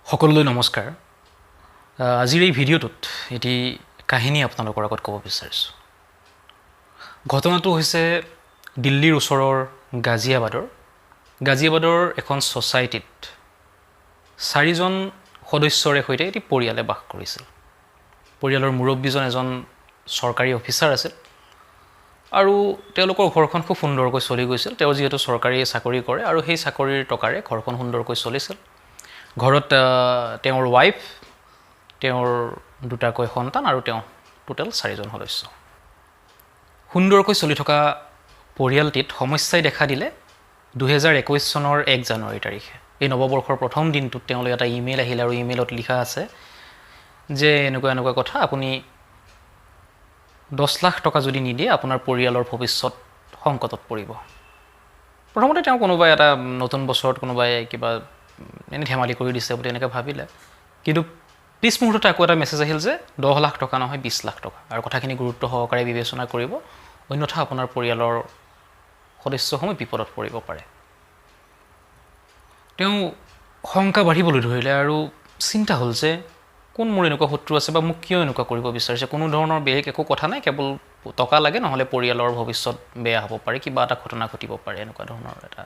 সকলোলৈ নমস্কাৰ। আজিৰ এই ভিডিঅ'টোত এটি কাহিনী আপোনালোকৰ আগত ক'ব বিচাৰিছোঁ। ঘটনাটো হৈছে দিল্লীৰ ওচৰৰ গাজিয়াবাদৰ এখন ছ'চাইটিত 4জন সদস্যৰে সৈতে এটি পৰিয়ালে বাস কৰিছিল। পৰিয়ালৰ মুৰব্বীজন এজন চৰকাৰী অফিচাৰ আছিল আৰু তেওঁলোকৰ ঘৰখন খুব সুন্দৰকৈ চলি গৈছিল। তেওঁ যিহেতু চৰকাৰী চাকৰি কৰে আৰু সেই চাকৰিৰ টকাৰে ঘৰখন সুন্দৰকৈ চলিছিল। ঘৰত তেওঁৰ ৱাইফ, তেওঁৰ দুটাকৈ সন্তান আৰু তেওঁ টোটেল 4জন সদস্য। সুন্দৰকৈ চলি থকা পৰিয়ালটিত সমস্যাই দেখা দিলে 2021 চনৰ 1 জানুৱাৰী তাৰিখে। এই নৱবৰ্ষৰ প্ৰথম দিনটোত তেওঁলৈ এটা ইমেইল আহিলে আৰু ইমেইলত লিখা আছে যে এনেকুৱা কথা, আপুনি 10 লাখ টকা যদি নিদিয়ে আপোনাৰ পৰিয়ালৰ ভৱিষ্যত সংকটত পৰিব। প্ৰথমতে তেওঁ কোনোবাই এটা নতুন বছৰত কোনোবাই কিবা এনে ধেমালি কৰি দিছে বুলি এনেকৈ ভাবিলে, কিন্তু পিছ মুহূৰ্ততে আকৌ এটা মেছেজ আহিল যে 10 লাখ টকা নহয় 20 লাখ টকা, আৰু কথাখিনি গুৰুত্ব সহকাৰে বিবেচনা কৰিব, অন্যথা আপোনাৰ পৰিয়ালৰ সদস্যসমূহ বিপদত পৰিব পাৰে। তেওঁ শংকা বাঢ়িবলৈ ধৰিলে আৰু চিন্তা হ'ল যে কোন মোৰ এনেকুৱা শত্ৰু আছে বা মোক কিয় এনেকুৱা কৰিব বিচাৰিছে। কোনো ধৰণৰ বেলেগ একো কথা নাই, কেৱল টকা লাগে, নহ'লে পৰিয়ালৰ ভৱিষ্যত বেয়া হ'ব পাৰে, কিবা এটা ঘটনা ঘটিব পাৰে, এনেকুৱা ধৰণৰ এটা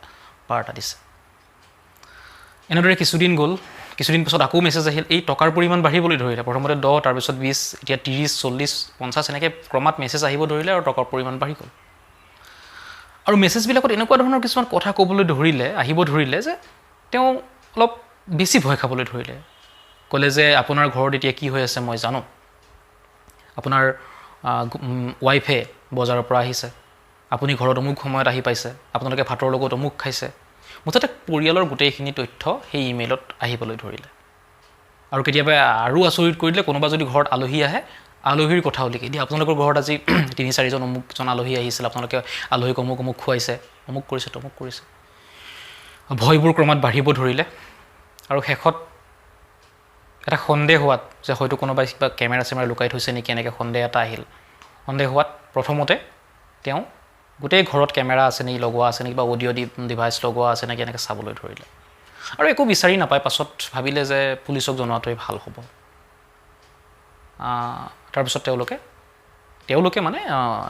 বাৰ্তা দিছে। এনেদৰে কিছুদিন গ'ল। কিছুদিন পিছত আকৌ মেছেজ আহিল। এই টকাৰ পৰিমাণ বাঢ়িবলৈ ধৰিলে। প্ৰথমতে 10, তাৰপিছত 20, এতিয়া 30, 40, 50 এনেকৈ ক্ৰমাৎ মেছেজ আহিব ধৰিলে আৰু টকাৰ পৰিমাণ বাঢ়ি গ'ল। আৰু মেছেজবিলাকত এনেকুৱা ধৰণৰ কিছুমান কথা আহিব ধৰিলে যে তেওঁ অলপ বেছি ভয় খাবলৈ ধৰিলে। ক'লে যে আপোনাৰ ঘৰত এতিয়া কি হৈ আছে মই জানো, আপোনাৰ ৱাইফে বজাৰৰ পৰা আহিছে, আপুনি ঘৰত অমুক সময়ত আহি পাইছে, আপোনালোকে ভাতৰ লগত অমুক খাইছে। মুঠতে পৰিয়ালৰ গোটেইখিনি তথ্য সেই ইমেইলত আহিবলৈ ধৰিলে। আৰু কেতিয়াবা আৰু আচৰিত কৰি দিলে, কোনোবা যদি ঘৰত আলহী আহে, আলহীৰ কথাও লিখি দিয়ে। আপোনালোকৰ ঘৰত আজি 3-4জন অমুকজন আলহী আহিছিল, আপোনালোকে আলহীক অমুক খুৱাইছে, অমুক কৰিছে, তমুক কৰিছে। ভয়বোৰ ক্ৰমাৎ বাঢ়িব ধৰিলে আৰু শেষত এটা সন্দেহ হোৱাত যে হয়তো কোনোবাই কিবা কেমেৰা লুকাই থৈছে নেকি, এনেকৈ সন্দেহ এটা আহিল। সন্দেহ হোৱাত প্ৰথমতে তেওঁ গোটেই ঘৰত কেমেৰা আছে নেকি, লগোৱা আছে নেকি, বা অডিঅ' ডিভাইচ লগোৱা আছে নেকি, এনেকৈ চাবলৈ ধৰিলে আৰু একো বিচাৰি নাপায়। পাছত ভাবিলে যে পুলিচক জনোৱাটোৱে ভাল হ'ব। তাৰপিছত তেওঁলোকে মানে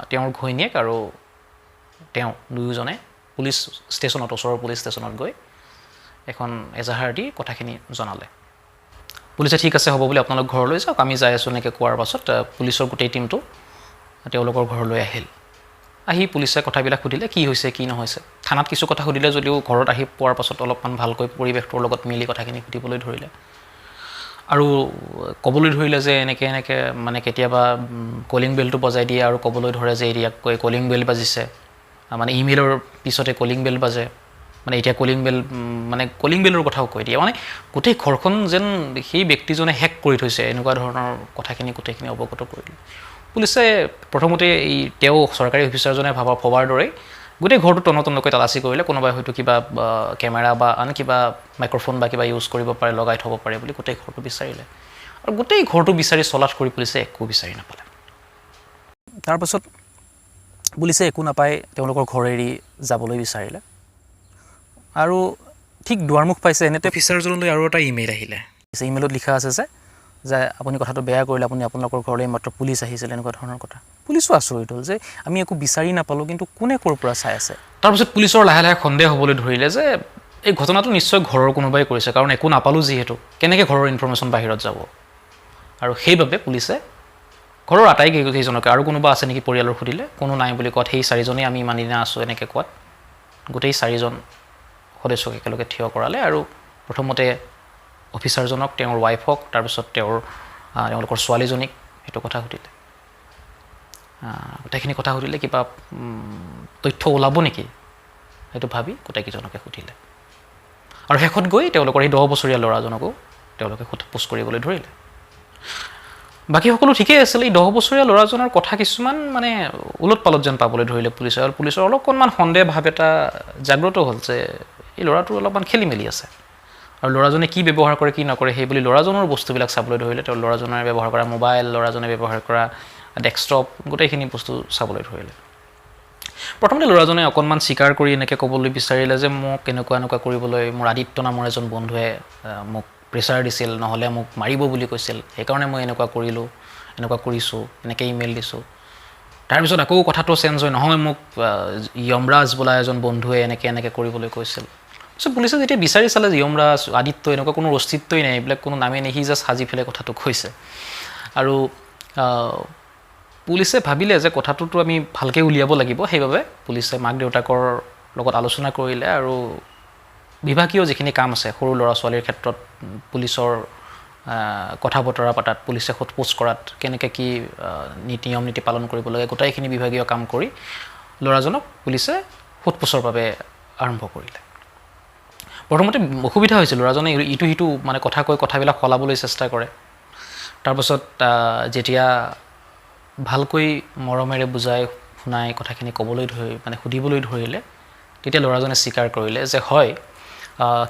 তেওঁৰ ঘৈণীয়েক আৰু তেওঁ দুয়োজনে পুলিচ ষ্টেচনত, ওচৰৰ পুলিচ ষ্টেচনত গৈ এখন এজাহাৰ দি কথাখিনি জনালে। পুলিচে ঠিক আছে হ'ব বুলি আপোনালোক ঘৰলৈ যাওক, আমি যাই আছোঁ এনেকৈ কোৱাৰ পাছত পুলিচৰ গোটেই টীমটো তেওঁলোকৰ ঘৰলৈ আহিল। আহি পুলিচে কথাবিলাক সুধিলে, কি হৈছে কি নহৈছে। থানাত কিছু কথা সুধিলে যদিও ঘৰত আহি পোৱাৰ পাছত অলপমান ভালকৈ পৰিৱেশটোৰ লগত মিলি কথাখিনি সুধিবলৈ ধৰিলে আৰু ক'বলৈ ধৰিলে যে এনেকৈ মানে কেতিয়াবা কলিং বেলটো বজাই দিয়ে আৰু ক'বলৈ ধৰে যে এৰিয়াক কৈ কলিং বেল বাজিছে, মানে ইমেইলৰ পিছতে কলিং বেল বাজে, মানে এতিয়া কলিং বেলৰ কথাও কৈ দিয়ে, মানে গোটেই ঘৰখন যেন সেই ব্যক্তিজনে হেক কৰি থৈছে, এনেকুৱা ধৰণৰ কথাখিনি গোটেইখিনি অৱগত কৰিলে। পুলিচে প্ৰথমতে তেওঁ চৰকাৰী অফিচাৰজনে ভবাৰ দৰেই গোটেই ঘৰটো তন্নকৈ তালাচী কৰিলে। কোনোবাই হয়তো কিবা কেমেৰা বা আন কিবা মাইক্ৰফোন বা কিবা ইউজ কৰিব পাৰে, লগাই থ'ব পাৰে বুলি গোটেই ঘৰটো বিচাৰিলে আৰু গোটেই ঘৰটো বিচাৰি চলাথ কৰি পুলিচে একো বিচাৰি নাপালে। তাৰপাছত পুলিচে একো নাপাই তেওঁলোকৰ ঘৰ এৰি যাবলৈ বিচাৰিলে আৰু ঠিক দুৱাৰমুখ পাইছে এনেতে অফিচাৰজনলৈ আৰু এটা ইমেইল আহিলে। ইমেইলত লিখা আছে যে আপুনি কথাটো বেয়া কৰিলে, আপোনালোকৰ ঘৰলৈ মাত্ৰ পুলিচ আহিছিল, এনেকুৱা ধৰণৰ কথা। পুলিচো আচৰিত হ'ল যে আমি একো বিচাৰি নাপালোঁ, কিন্তু কোনে ক'ৰ পৰা চাই আছে। তাৰপিছত পুলিচৰ লাহে লাহে সন্দেহ হ'বলৈ ধৰিলে যে এই ঘটনাটো নিশ্চয় ঘৰৰ কোনোবাই কৰিছে, কাৰণ একো নাপালোঁ যিহেতু, কেনেকৈ ঘৰৰ ইনফৰমেশ্যন বাহিৰত যাব। আৰু সেইবাবে পুলিচে ঘৰৰ আটাইকেইজনকে, আৰু কোনোবা আছে নেকি পৰিয়ালৰ সুধিলে, কোনো নাই বুলি কোৱাত সেই 4জনেই আমি ইমান দিনা আছোঁ এনেকৈ কোৱাত গোটেই 4জন সদস্যক একেলগে থিয় কৰালে আৰু প্ৰথমতে অফিচাৰজনক, তেওঁৰ ৱাইফক, তাৰপিছত তেওঁলোকৰ ছোৱালীজনীক সেইটো কথা সুধিলে। গোটেইখিনি কথা সুধিলে, কিবা তথ্য ওলাব নেকি সেইটো ভাবি গোটেইকেইজনকে সুধিলে আৰু শেষত গৈ তেওঁলোকৰ এই 10 বছৰীয়া ল'ৰাজনকো তেওঁলোকে সোধ-পোছ কৰিবলৈ ধৰিলে। বাকী সকলো ঠিকেই আছিল। এই 10 বছৰীয়া ল'ৰাজনৰ কথা কিছুমান মানে ওলট পালট যেন পাবলৈ ধৰিলে পুলিচে, আৰু পুলিচৰ অলপমান সন্দেহ ভাৱ এটা জাগ্ৰত হ'ল যে এই ল'ৰাটোৰ অলপমান খেলি মেলি আছে আৰু ল'ৰাজনে কি ব্যৱহাৰ কৰে কি নকৰে সেই বুলি ল'ৰাজনৰ বস্তুবিলাক চাবলৈ ধৰিলে। তেওঁ ল'ৰাজনে ব্যৱহাৰ কৰা মোবাইল, ল'ৰাজনে ব্যৱহাৰ কৰা ডেস্কটপ, গোটেইখিনি বস্তু চাবলৈ ধৰিলে। প্ৰথমতে ল'ৰাজনে অকণমান স্বীকাৰ কৰি এনেকৈ ক'বলৈ বিচাৰিলে যে মোক এনেকুৱা কৰিবলৈ মোৰ আদিত্য নামৰ এজন বন্ধুৱে মোক প্ৰেছাৰ দিছিল নহ'লে মোক মাৰিব বুলি কৈছিল সেইকাৰণে মই এনেকুৱা কৰিলোঁ এনেকুৱা কৰিছোঁ এনেকৈ ইমেইল দিছোঁ তাৰপিছত আকৌ কথাটো চেঞ্জ হয় নহয় মোক যমৰাজ বোলা এজন বন্ধুৱে এনেকৈ কৰিবলৈ কৈছিল তাৰপিছত পুলিচে যেতিয়া বিচাৰি চালে যমৰাজ আদিত্য এনেকুৱা কোনো অস্তিত্বই নাই এইবিলাক কোনো নামেই নাই সি জাষ্ট সাজি পেলাই কথাটো কৈছে আৰু পুলিচে ভাবিলে যে কথাটোতো আমি ভালকৈ উলিয়াব লাগিব সেইবাবে পুলিচে মাক দেউতাকৰ লগত আলোচনা কৰিলে আৰু বিভাগীয় যিখিনি কাম আছে সৰু ল'ৰা ছোৱালীৰ ক্ষেত্ৰত পুলিচৰ কথা বতৰা পাতাত পুলিচে সোধপোছ কৰাত কেনেকৈ কি নিয়ম নীতি পালন কৰিব লাগে গোটেইখিনি বিভাগীয় কাম কৰি ল'ৰাজনক পুলিচে সোধপোছৰ বাবে আৰম্ভ কৰিলে প্ৰথমতে অসুবিধা হৈছিল ল'ৰাজনে ইটো সিটো মানে কথা কৈ কথাবিলাক সলাবলৈ চেষ্টা কৰে তাৰপাছত যেতিয়া ভালকৈ মৰমেৰে বুজাই শুনাই কথাখিনি ক'বলৈ মানে সুধিবলৈ ধৰিলে তেতিয়া ল'ৰাজনে স্বীকাৰ কৰিলে যে হয়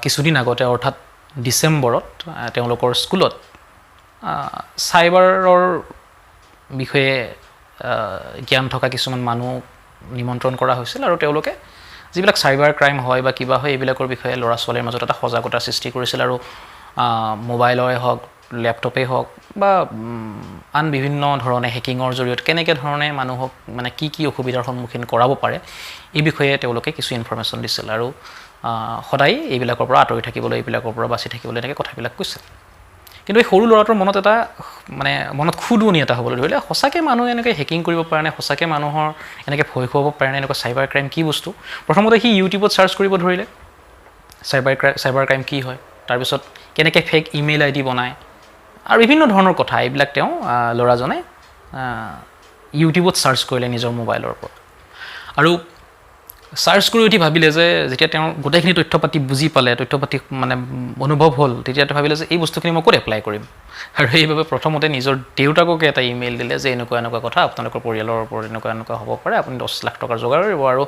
কিছুদিন আগতে অৰ্থাৎ ডিচেম্বৰত তেওঁলোকৰ স্কুলত চাইবাৰৰ বিষয়ে জ্ঞান থকা কিছুমান মানুহ নিমন্ত্ৰণ কৰা হৈছিল আৰু তেওঁলোকে যিবিলাক চাইবাৰ ক্ৰাইম হয় বা কিবা হয় এইবিলাকৰ বিষয়ে ল'ৰা ছোৱালীৰ মাজত এটা সজাগতাৰ সৃষ্টি কৰিছিল আৰু মোবাইলৰে হওক লেপটপেই হওক বা আন বিভিন্ন ধৰণে হেকিঙৰ জৰিয়তে কেনেকৈ ধৰণে মানুহক মানে কি অসুবিধাৰ সন্মুখীন কৰাব পাৰে এই বিষয়ে তেওঁলোকে কিছু ইনফৰমেশ্যন দিছিল আৰু সদায় এইবিলাকৰ পৰা আঁতৰি থাকিবলৈ এইবিলাকৰ পৰা বাচি থাকিবলৈ এনেকৈ কথাবিলাক কৈছিল কিন্তু এই সৰু ল'ৰাটোৰ মনত এটা মানে মনত খুদুৱনি এটা হ'বলৈ ধৰিলে সঁচাকৈ মানুহে এনেকৈ হেকিং কৰিব পাৰে নে সঁচাকৈ মানুহৰ এনেকৈ ভয় খুৱাব পাৰে নে এনেকুৱা চাইবাৰ ক্ৰাইম কি বস্তু প্ৰথমতে সি ইউটিউবত চাৰ্চ কৰিব ধৰিলে চাইবাৰ ক্ৰাইম কি হয় তাৰপিছত কেনেকৈ ফেক ইমেইল আইডি বনায় আৰু বিভিন্ন ধৰণৰ কথা এইবিলাক তেওঁ ল'ৰাজনে ইউটিউবত চাৰ্চ কৰিলে নিজৰ মোবাইলৰ পৰা আৰু চাৰ্চ কৰি উঠি ভাবিলে যে যেতিয়া তেওঁ গোটেইখিনি তথ্য পাতি বুজি পালে তথ্য পাতি মানে অনুভৱ হ'ল তেতিয়া তেওঁ ভাবিলে যে এই বস্তুখিনি মই ক'ত এপ্লাই কৰিম আৰু সেইবাবে প্ৰথমতে নিজৰ দেউতাককে এটা ইমেইল দিলে যে এনেকুৱা কথা আপোনালোকৰ পৰিয়ালৰ ওপৰত এনেকুৱা হ'ব পাৰে আপুনি 10 লাখ টকাৰ যোগাৰ কৰিব আৰু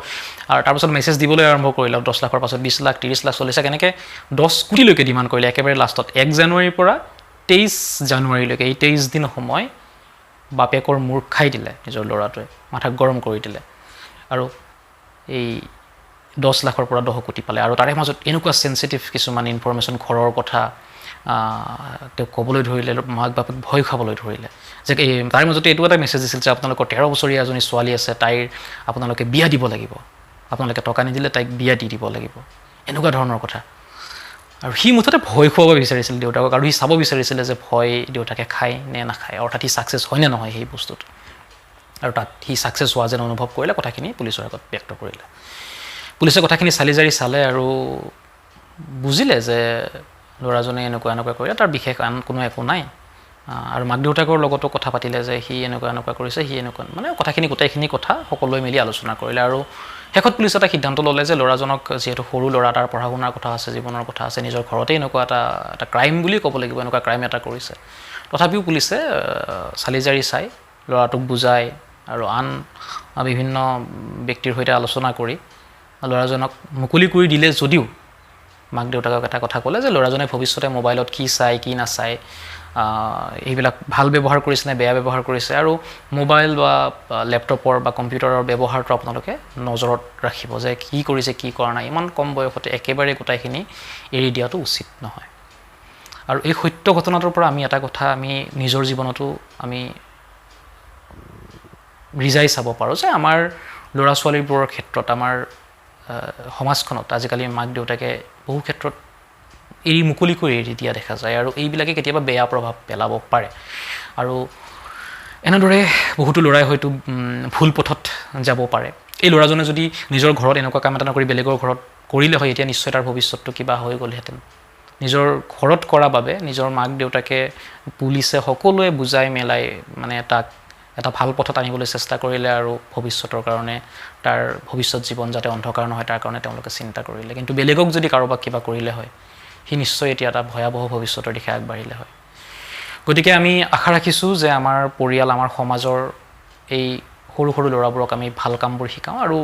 তাৰপাছত মেছেজ দিবলৈ আৰম্ভ কৰিলে 10 লাখৰ পাছত 20 লাখ 30 লাখ 40 লাখ এনেকৈ 10 কোটিলৈকে ডিমাণ্ড কৰিলে একেবাৰে লাষ্টত 1 জানুৱাৰীৰ পৰা 23 জানুৱাৰীলৈকে এই 23 দিন সময় বাপেকৰ মূৰ খাই দিলে নিজৰ ল'ৰাটোৱে মাথা গৰম কৰি দিলে আৰু এই 10 লাখৰ পৰা 10 কোটি পালে আৰু তাৰে মাজত এনেকুৱা সেনচিটিভ কিছুমান ইনফৰমেশ্যন ঘৰৰ কথা তেওঁ ক'বলৈ ধৰিলে মাক বাপেক ভয় খাবলৈ ধৰিলে যে তাৰে মাজতে এইটো এটা মেছেজ দিছিল যে আপোনালোকৰ 13 বছৰীয়া এজনী ছোৱালী আছে তাইৰ আপোনালোকে বিয়া দিব লাগিব আপোনালোকে টকা নিদিলে তাইক বিয়া দি দিব লাগিব এনেকুৱা ধৰণৰ কথা আৰু সি মুঠতে ভয় খুৱাব বিচাৰিছিল দেউতাকক আৰু সি চাব বিচাৰিছিলে যে ভয় দেউতাকে খায় নে নাখায় অৰ্থাৎ সি ছাকচেছ হয় নে নহয় সেই বস্তুত আৰু তাত সি ছাকচেছ হোৱা যেন অনুভৱ কৰিলে কথাখিনি পুলিচৰ আগত ব্যক্ত কৰিলে পুলিচে কথাখিনি চালি জাৰি চালে আৰু বুজিলে যে ল'ৰাজনে এনেকুৱা কৰিলে তাৰ বিশেষ আন কোনো একো নাই আৰু মাক দেউতাকৰ লগতো কথা পাতিলে যে সি এনেকুৱা কৰিছে সি এনেকুৱা মানে কথাখিনি গোটেইখিনি কথা সকলোৱে মিলি আলোচনা কৰিলে আৰু শেষত পুলিচে এটা সিদ্ধান্ত ল'লে যে ল'ৰাজনক যিহেতু সৰু ল'ৰা তাৰ পঢ়া শুনাৰ কথা আছে জীৱনৰ কথা আছে নিজৰ ঘৰতে এনেকুৱা এটা ক্ৰাইম বুলি ক'ব লাগিব এনেকুৱা ক্ৰাইম এটা কৰিছে তথাপিও পুলিচে চালি জাৰি চাই ল'ৰাটোক বুজাই আৰু আন বিভিন্ন ব্যক্তিৰ সৈতে আলোচনা কৰি ল'ৰাজনক মুকলি কৰি দিলে যদিও মাক দেউতাকক এটা কথা ক'লে যে ল'ৰাজনে ভৱিষ্যতে মোবাইলত কি চাই কি নাচায় এইবিলাক ভাল ব্যৱহাৰ কৰিছে নে বেয়া ব্যৱহাৰ কৰিছে আৰু মোবাইল বা লেপটপৰ বা কম্পিউটাৰৰ ব্যৱহাৰটো আপোনালোকে নজৰত ৰাখিব যে কি কৰিছে কি কৰা নাই ইমান কম বয়সতে একেবাৰে গোটাইখিনি এৰি দিয়াটো উচিত নহয় আৰু এই সত্য ঘটনাটোৰ পৰা আমি এটা কথা আমি নিজৰ জীৱনতো আমি ৰিজাই চাব পাৰোঁ যে আমাৰ ল'ৰা ছোৱালীবোৰৰ ক্ষেত্ৰত আমাৰ সমাজখনত আজিকালি মাক দেউতাকে বহু ক্ষেত্ৰত মুকলি কৰি এৰি দিয়া দেখা যায় আৰু এইবিলাকে কেতিয়াবা বেয়া প্ৰভাৱ পেলাব পাৰে আৰু এনেদৰে বহুতো ল'ৰাই হয়তো ভুল পথত যাব পাৰে এই ল'ৰাজনে যদি নিজৰ ঘৰত এনেকুৱা কাম এটা নকৰি বেলেগৰ ঘৰত কৰিলে হয় এতিয়া নিশ্চয় তাৰ ভৱিষ্যতটো কিবা হৈ গ'লহেঁতেন নিজৰ ঘৰত কৰা বাবে নিজৰ মাক দেউতাকে পুলিচে সকলোৱে বুজাই মেলাই মানে তাক এটা ভাল পথত আনিবলৈ চেষ্টা কৰিলে আৰু ভৱিষ্যতৰ কাৰণে তাৰ ভৱিষ্যত জীৱন যাতে অন্ধকাৰ নহয় তাৰ কাৰণে তেওঁলোকে চিন্তা কৰিলে কিন্তু বেলেগক যদি কাৰোবাক কিবা কৰিলে হয় সি নিশ্চয় এতিয়া এটা ভয়াৱহ ভৱিষ্যতৰ দিশে আগবাঢ়িলে হয় গতিকে আমি আশা ৰাখিছোঁ যে আমাৰ পৰিয়াল আমাৰ সমাজৰ এই সৰু সৰু ল'ৰাবোৰক আমি ভাল কামবোৰ শিকাওঁ আৰু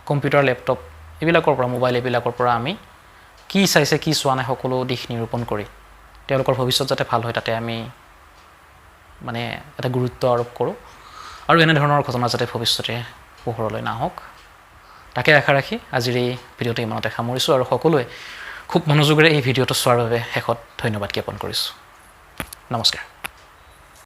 কম্পিউটাৰ লেপটপ এইবিলাকৰ পৰা মোবাইল এইবিলাকৰ পৰা আমি কি চাইছে কি চোৱা নাই সকলো দিশ নিৰূপণ কৰি তেওঁলোকৰ ভৱিষ্যত যাতে ভাল হয় তাতে আমি মানে এটা গুৰুত্ব আৰোপ কৰোঁ আৰু এনেধৰণৰ ঘটনা যাতে ভৱিষ্যতে পোহৰলৈ নাহক তাকে আশা ৰাখি আজিৰ এই ভিডিঅ'টো ইমানতে সামৰিছোঁ আৰু সকলোৱে খুব মনোযোগেৰে এই ভিডিঅ'টো চোৱাৰ বাবে শেষত ধন্যবাদ জ্ঞাপন কৰিছোঁ নমস্কাৰ